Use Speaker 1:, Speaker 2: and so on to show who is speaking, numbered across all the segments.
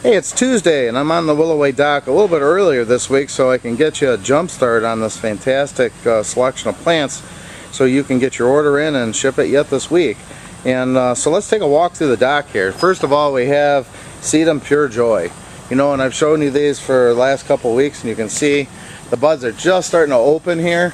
Speaker 1: Hey, it's Tuesday and I'm on the Willoway dock a little bit earlier this week so I can get you a jump start on this fantastic selection of plants so you can get your order in and ship it yet this week. And so let's take a walk through the dock here. First of all, we have Sedum Pure Joy. You know, and I've shown you these for the last couple of weeks and you can see the buds are just starting to open here.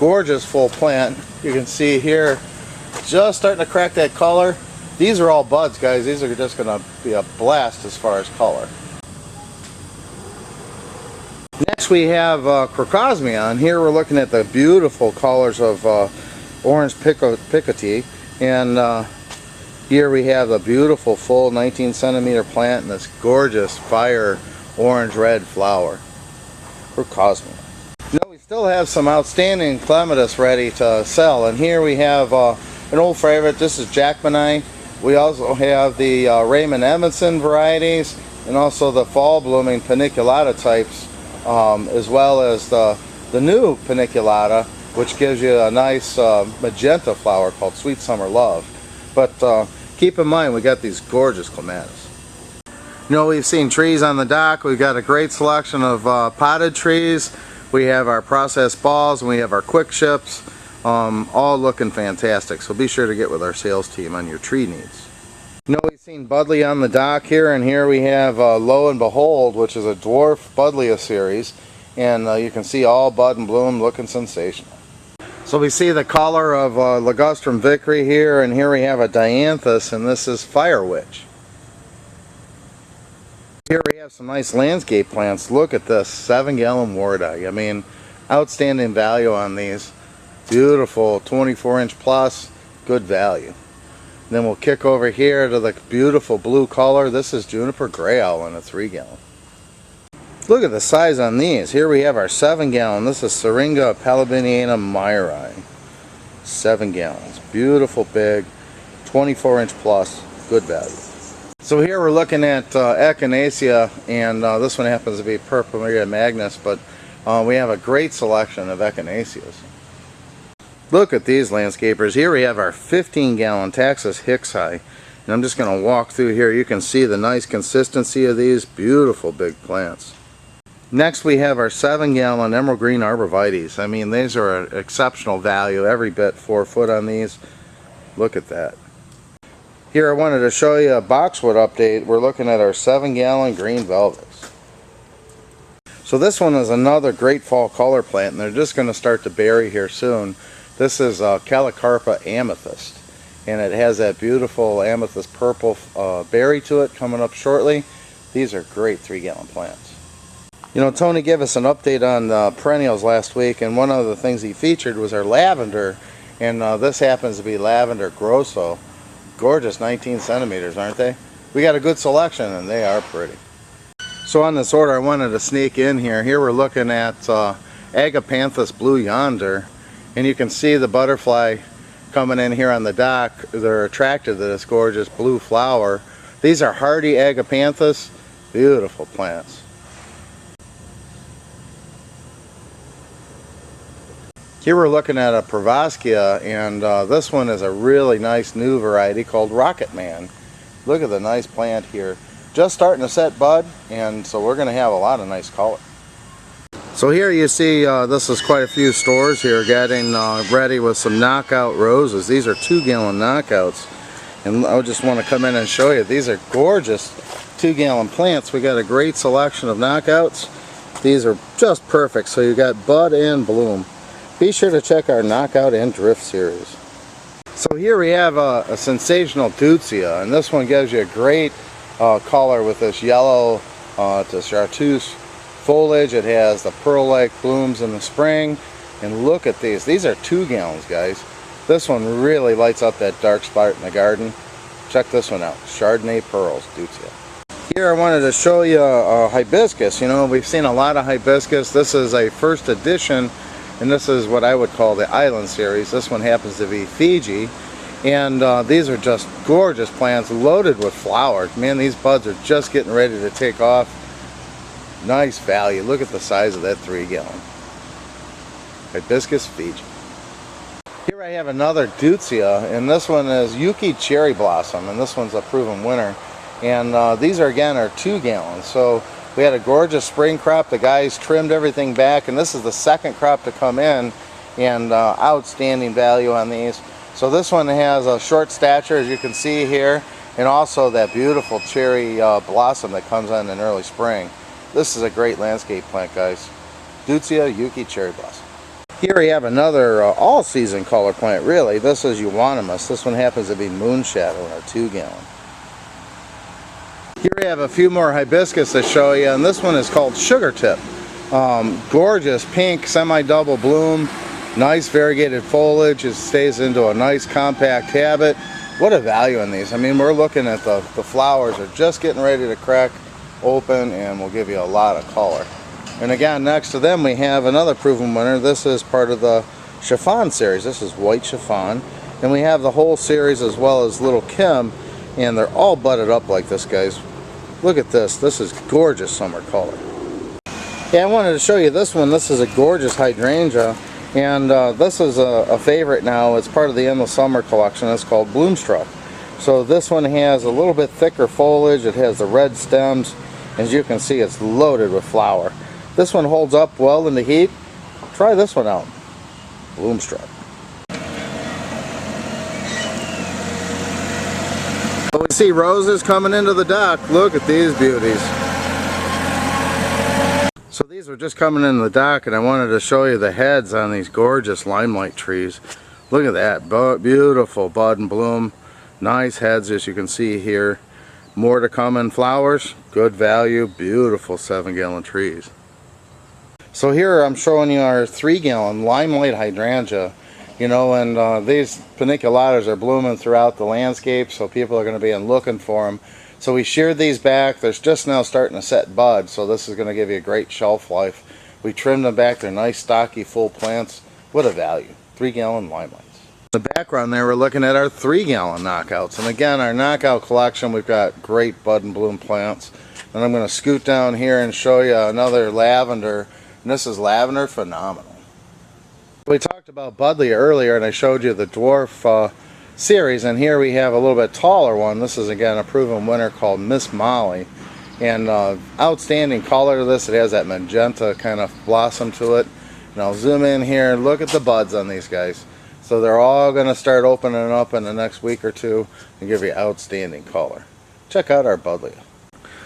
Speaker 1: Gorgeous full plant. You can see here just starting to crack that color. These are all buds, guys. These are just going to be a blast as far as color. Next we have Crocosmia. Here we're looking at the beautiful colors of orange picotee. And here we have the beautiful full 19 centimeter plant and this gorgeous fire orange red flower. Crocosmia. You know, we still have some outstanding clematis ready to sell. And here we have an old favorite. This is Jackmani. We also have the Raymond Edmondson varieties and also the fall blooming paniculata types, as well as the new paniculata, which gives you a nice magenta flower called Sweet Summer Love. But keep in mind, we got these gorgeous clematis. You know, we've seen trees on the dock. We've got a great selection of potted trees. We have our processed balls and we have our quick ships. All looking fantastic, so be sure to get with our sales team on your tree needs. You know, we've seen Budleia on the dock here, and here we have Lo and Behold, which is a dwarf Budleia series, and you can see all bud and bloom looking sensational. So we see the color of Ligustrum vicri here, and here we have a Dianthus, and this is Fire Witch. Here we have some nice landscape plants. Look at this 7-gallon Wardeye. I mean, outstanding value on these. Beautiful 24-inch plus, good value. And then we'll kick over here to the beautiful blue color. This is Juniper Gray Owl in a 3-gallon. Look at the size on these. Here we have our 7-gallon. This is Syringa Palabiniana myri. 7 gallons. Beautiful big, 24-inch plus, good value. So here we're looking at Echinacea, and this one happens to be Purpurea magnus, but we have a great selection of Echinaceas. Look at these landscapers. Here we have our 15-gallon Taxus Hicksii. And I'm just going to walk through here. You can see the nice consistency of these beautiful big plants. Next we have our 7-gallon Emerald Green Arborvitaes. I mean, these are an exceptional value. Every bit 4 foot on these. Look at that. Here I wanted to show you a boxwood update. We're looking at our 7-gallon Green Velvets. So this one is another great fall color plant, and they're just going to start to berry here soon. This is Calicarpa Amethyst, and it has that beautiful amethyst purple berry to it coming up shortly. These are great 3-gallon plants. You know, Tony gave us an update on perennials last week, and one of the things he featured was our lavender, and this happens to be Lavender Grosso. Gorgeous 19 centimeters, aren't they? We got a good selection, and they are pretty. So on this order, I wanted to sneak in here. Here we're looking at Agapanthus Blue Yonder. And you can see the butterfly coming in here on the dock. They're attracted to this gorgeous blue flower. These are hardy Agapanthus, beautiful plants. Here we're looking at a Pravaskia, and this one is a really nice new variety called Rocket Man. Look at the nice plant here. Just starting to set bud, and so we're going to have a lot of nice color. So here you see this is quite a few stores here getting ready with some knockout roses. These are 2-gallon knockouts, and I just want to come in and show you. These are gorgeous 2-gallon plants. We got a great selection of knockouts. These are just perfect, so you got bud and bloom. Be sure to check our knockout and drift series. So here we have a sensational Deutzia, and this one gives you a great color with this yellow to chartreuse foliage. It has the pearl-like blooms in the spring, and look at these. These are 2 gallons, guys. This one really lights up that dark spot in the garden. Check this one out, Chardonnay Pearls Deutzia. Here I wanted to show you a hibiscus. You know, we've seen a lot of hibiscus. This is a first edition, and this is what I would call the Island series. This one happens to be Fiji, and these are just gorgeous plants loaded with flowers. Man, these buds are just getting ready to take off. Nice value. Look at the size of that 3-gallon. Hibiscus Fiji. Here I have another Deutzia, and this one is Yuki Cherry Blossom, and this one's a proven winner. And these are again are 2 gallons. So we had a gorgeous spring crop. The guys trimmed everything back, and this is the second crop to come in, and outstanding value on these. So this one has a short stature, as you can see here, and also that beautiful cherry blossom that comes on in early spring. This is a great landscape plant, guys. Deutzia Yuki Cherry Blossom. Here we have another all-season color plant, really. This is euonymus. This one happens to be Moonshadow in our 2 gallon. Here we have a few more hibiscus to show you, and this one is called Sugar Tip. Gorgeous pink semi-double bloom, nice variegated foliage. It stays into a nice compact habit. What a value in these. I mean, we're looking at the flowers are just getting ready to crack open, and will give you a lot of color. And again, next to them we have another proven winner. This is part of the chiffon series. This is white chiffon, and we have the whole series as well as Little Kim, and they're all budded up like this, guys. Look at this. This is gorgeous summer color. Yeah, I wanted to show you this one. This is a gorgeous hydrangea, and this is a favorite now. It's part of the Endless Summer collection. It's called Bloomstruck. So this one has a little bit thicker foliage. It has the red stems. As you can see, it's loaded with flower. This one holds up well in the heat. Try this one out. Bloomstruck. We see roses coming into the dock. Look at these beauties. So these were just coming into the dock, and I wanted to show you the heads on these gorgeous limelight trees. Look at that. Beautiful bud and bloom. Nice heads, as you can see here. More to come in flowers. Good value. Beautiful 7 gallon trees. So here I'm showing you our 3 gallon limelight hydrangea. You know, and these paniculatas are blooming throughout the landscape, so people are going to be in looking for them. So we sheared these back. They're just now starting to set bud, so this is going to give you a great shelf life. We trimmed them back. They're nice, stocky, full plants. What a value. 3 gallon limelights. In the background there, we're looking at our 3 gallon knockouts. And again, our knockout collection, we've got great bud and bloom plants. And I'm going to scoot down here and show you another lavender. And this is Lavender Phenomenal. We talked about Budleia earlier, and I showed you the dwarf series, and here we have a little bit taller one. This is again a proven winner called Miss Molly, and outstanding color to this. It has that magenta kind of blossom to it. And I'll zoom in here and look at the buds on these guys. So they're all going to start opening up in the next week or two and give you outstanding color. Check out our Budleia.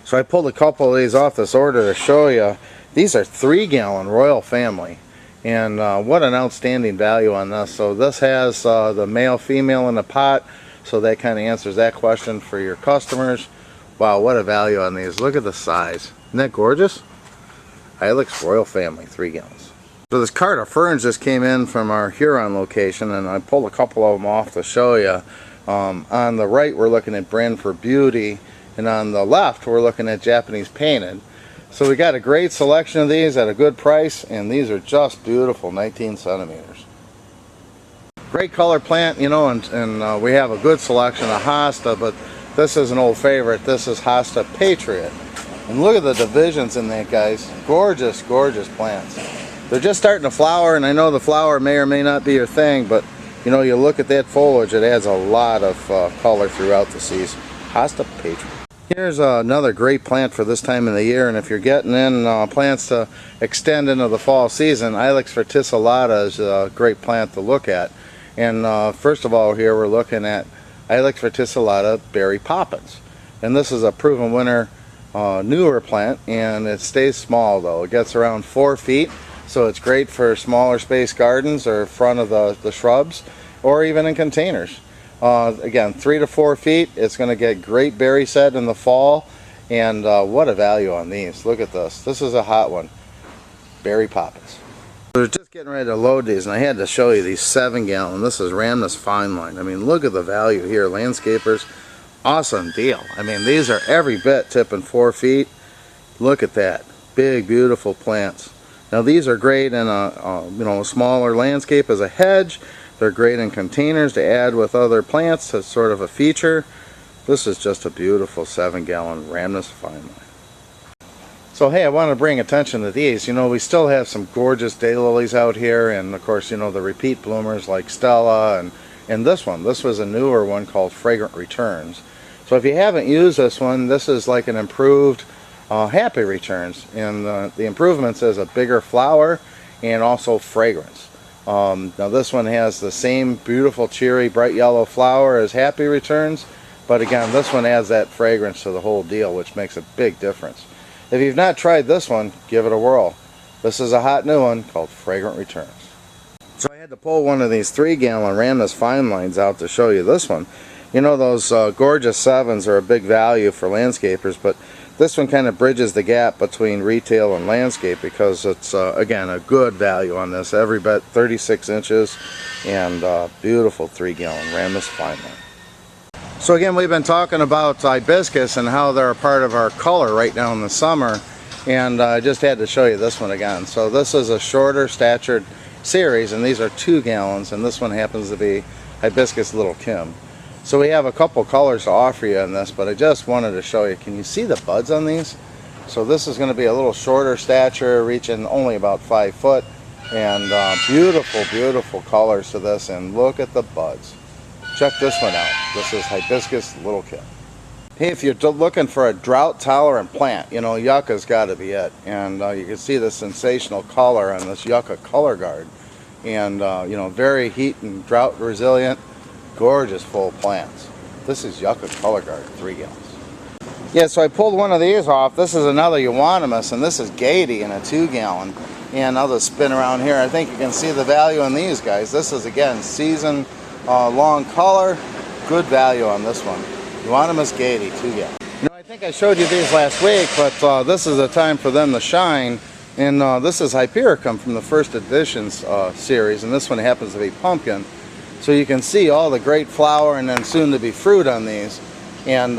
Speaker 1: So I pulled a couple of these off this order to show you. These are 3 gallon Royal Family. And what an outstanding value on this. So this has the male female in the pot, so that kind of answers that question for your customers. Wow, what a value on these. Look at the size. Isn't that gorgeous? Ilex Royal Family, 3 gallons. So this cart of ferns just came in from our Huron location, and I pulled a couple of them off to show you. On the right we're looking at Brandford Beauty, and on the left we're looking at Japanese Painted. So we got a great selection of these at a good price, and these are just beautiful, 19 centimeters. Great color plant, you know, and we have a good selection of Hosta, but this is an old favorite. This is Hosta Patriot. And look at the divisions in that, guys. Gorgeous, gorgeous plants. They're just starting to flower, and I know the flower may or may not be your thing, but you know, you look at that foliage, it adds a lot of color throughout the season. Hosta Patriot. Here's another great plant for this time of the year, and if you're getting in plants to extend into the fall season, Ilex verticillata is a great plant to look at. And first of all, here we're looking at Ilex verticillata Berry Poppins. And this is a proven winner, newer plant, and it stays small though. It gets around 4 feet, so it's great for smaller space gardens or front of the shrubs, or even in containers. Again, 3 to 4 feet. It's going to get great berry set in the fall, and what a value on these. Look at this. This is a hot one. Berry Poppins. We're just getting ready to load these, and I had to show you these 7 gallon. This is Rhamnus Fine Line. I mean, look at the value here, landscapers. Awesome deal. I mean, these are every bit tipping 4 feet. Look at that. Big, beautiful plants. Now these are great in a smaller landscape as a hedge. They're great in containers to add with other plants as sort of a feature. This is just a beautiful 7 gallon Rhamnus Fine Line. So hey, I want to bring attention to these. You know, we still have some gorgeous daylilies out here, and of course, you know, the repeat bloomers like Stella and this one. This was a newer one called Fragrant Returns. So if you haven't used this one, this is like an improved Happy Returns, and the improvements is a bigger flower and also fragrance. Now this one has the same beautiful cheery bright yellow flower as Happy Returns, but again this one adds that fragrance to the whole deal, which makes a big difference. If you've not tried this one, give it a whirl. This is a hot new one called Fragrant Returns. So I had to pull one of these 3-gallon Ramnus fine lines out to show you this one. You know, those gorgeous 7s are a big value for landscapers, but this one kind of bridges the gap between retail and landscape because it's, again, a good value on this. Every bit 36 inches and beautiful 3-gallon Ramnus fine line. So again, we've been talking about hibiscus and how they're a part of our color right now in the summer, and I just had to show you this one again. So this is a shorter statured series, and these are 2 gallons, and this one happens to be Hibiscus Little Kim. So we have a couple colors to offer you in this, but I just wanted to show you. Can you see the buds on these? So this is going to be a little shorter stature, reaching only about 5 foot, and beautiful, beautiful colors to this, and look at the buds. Check this one out. This is Hibiscus Little Kim. Hey, if you're looking for a drought-tolerant plant, you know, yucca's got to be it. And you can see the sensational color on this yucca color guard. And, you know, very heat and drought resilient, gorgeous full plants. This is yucca color guard, 3 gallons. Yeah, so I pulled one of these off. This is another euonymus, and this is Gaiety in a 2 gallon. And I'll just spin around here. I think you can see the value in these guys. This is, again, season long color, good value on this one. Euonymus Gaiety, 2 gallons. You know, I think I showed you these last week, but this is a time for them to shine. And this is Hypericum from the first editions series, and this one happens to be pumpkin. So you can see all the great flower and then soon to be fruit on these. And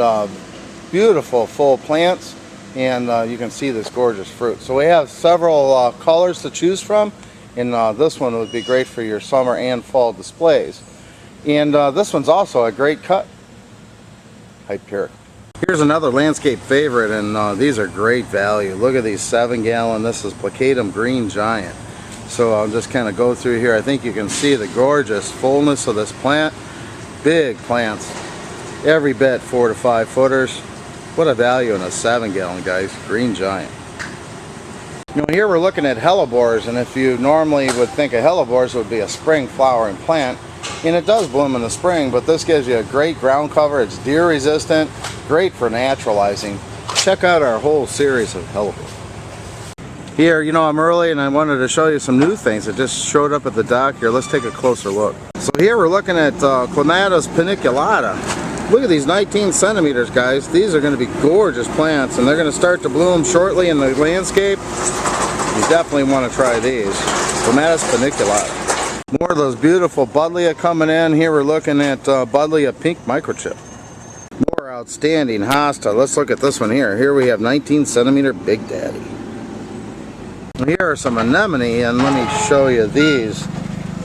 Speaker 1: beautiful full plants, and you can see this gorgeous fruit. So we have several colors to choose from, and this one would be great for your summer and fall displays. And this one's also a great cut. Hyperic. Here's another landscape favorite, and these are great value. Look at these 7 gallon. This is Placatum Green Giant. So I'll just kind of go through here. I think you can see the gorgeous fullness of this plant. Big plants, every bit 4 to 5 footers. What a value in a 7 gallon, guys. Green Giant. You know, here we're looking at hellebores, and if you normally would think of hellebores would be a spring flowering plant, and it does bloom in the spring, but this gives you a great ground cover. It's deer resistant, great for naturalizing. Check out our whole series of hellebores. Here, you know, I'm early and I wanted to show you some new things that just showed up at the dock here. Let's take a closer look. So here we're looking at Clematis paniculata. Look at these 19 centimeters, guys. These are going to be gorgeous plants, and they're going to start to bloom shortly in the landscape. You definitely want to try these. Clematis paniculata. More of those beautiful Buddleia coming in. Here we're looking at Buddleia pink microchip. More outstanding hosta. Let's look at this one here. Here we have 19 centimeter Big Daddy. Here are some anemone, and let me show you these.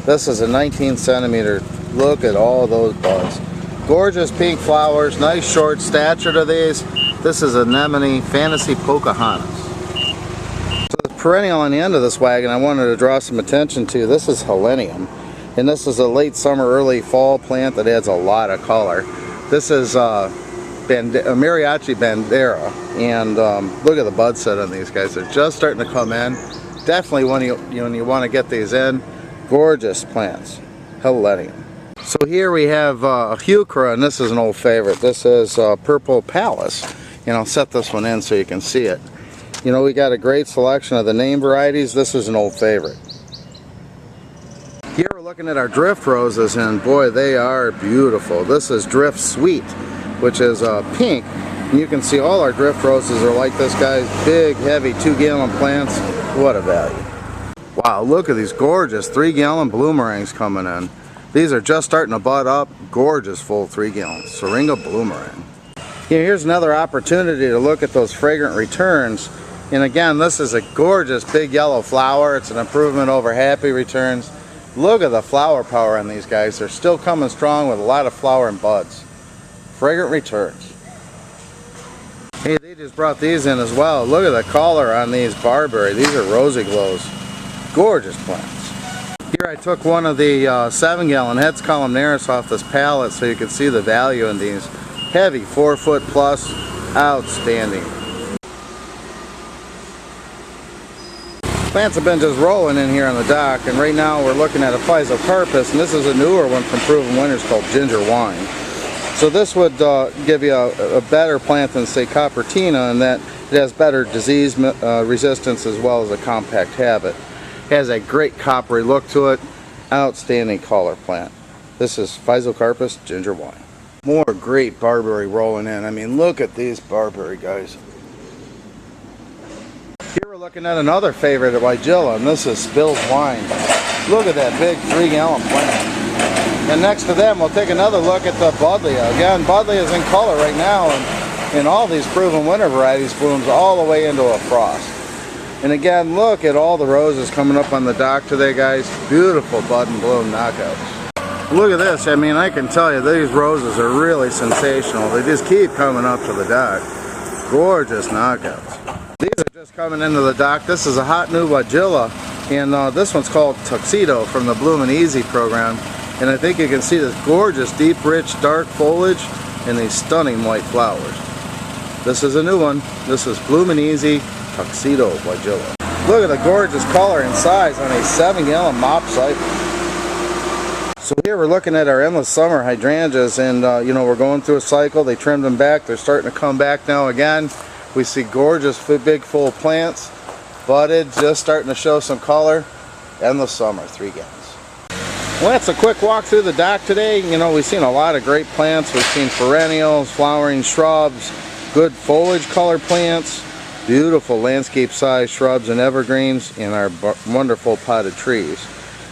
Speaker 1: This is a 19 centimeter. Look at all those buds. Gorgeous pink flowers, nice short stature to these. This is anemone Fantasy Pocahontas. So the perennial on the end of this wagon I wanted to draw some attention to. This is Helenium, and this is a late summer, early fall plant that adds a lot of color. This is Mariachi Bandera, and look at the bud set on these guys. They're just starting to come in. Definitely when you want to get these in, gorgeous plants. Helenium. So here we have a heuchera, and this is an old favorite. This is Purple Palace, and I'll set this one in so you can see it. You know, we got a great selection of the name varieties. This is an old favorite. Here we're looking at our drift roses, and boy, they are beautiful. This is Drift Sweet, which is pink. And you can see all our drift roses are like this, guys. Big, heavy 2 gallon plants. What a value. Wow, look at these gorgeous 3 gallon bloomerangs coming in. These are just starting to bud up. Gorgeous full 3 gallons. Syringa bloomerang. Here's another opportunity to look at those fragrant returns. And again, this is a gorgeous big yellow flower. It's an improvement over Happy Returns. Look at the flower power on these guys. They're still coming strong with a lot of flower and buds. Fragrant Returns. Hey, they just brought these in as well. Look at the color on these barberry. These are Rosy Glows. Gorgeous plants. Here I took one of the 7 gallon Hetz columnaris off this pallet so you can see the value in these. Heavy, 4 foot plus, outstanding. Plants have been just rolling in here on the dock, and right now we're looking at a Physocarpus, and this is a newer one from Proven Winners called Ginger Wine. So this would give you a better plant than, say, Coppertina, in that it has better disease resistance as well as a compact habit. It has a great coppery look to it. Outstanding color plant. This is Physocarpus Ginger Wine. More great barberry rolling in. I mean, look at these barberry, guys. Here we're looking at another favorite of Igilla, and this is Spilled Wine. Look at that big 3-gallon plant. And next to them, we'll take another look at the Buddleia. Again, Buddleia is in color right now, and all these Proven Winner varieties blooms all the way into a frost. And again, look at all the roses coming up on the dock today, guys. Beautiful bud and bloom knockouts. Look at this. I mean, I can tell you, these roses are really sensational. They just keep coming up to the dock. Gorgeous knockouts. These are just coming into the dock. This is a hot new Igilla, and this one's called Tuxedo from the Bloomin' Easy program. And I think you can see this gorgeous, deep, rich, dark foliage and these stunning white flowers. This is a new one. This is Bloomin' Easy Tuxedo Igilla. Look at the gorgeous color and size on a 7-gallon mop cycle. So here we're looking at our endless summer hydrangeas, and you know, we're going through a cycle. They trimmed them back. They're starting to come back now again. We see gorgeous, big, full plants, budded, just starting to show some color. Endless summer, 3 gallons. Well, that's a quick walk through the dock today. You know, we've seen a lot of great plants. We've seen perennials, flowering shrubs, good foliage color plants, beautiful landscape size shrubs and evergreens, and our wonderful potted trees.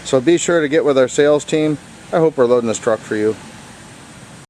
Speaker 1: So be sure to get with our sales team. I hope we're loading this truck for you.